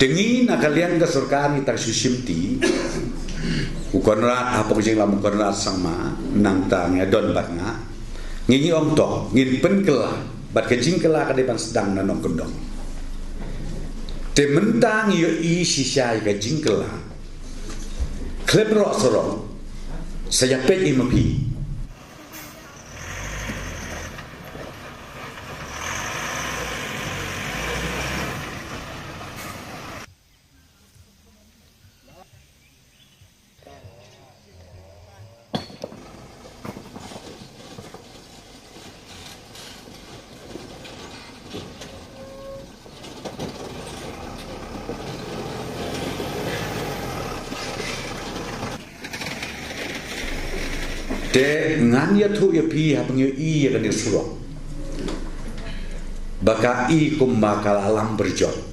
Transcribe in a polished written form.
Tengi na kalian ka surkani tak susimti ukonrat apa kejeng lam ukonrat sama nang tang ya don bat nga ngingi om tok ngin pen kela bat kejing kela ka depan sedang nanong kendong te mentang yo i sisai ka jingkela klep ro sorong saya pe imapi de ngan ya thu ya pi ha pangyo i ya kan surong baka i kum bakal alam berjot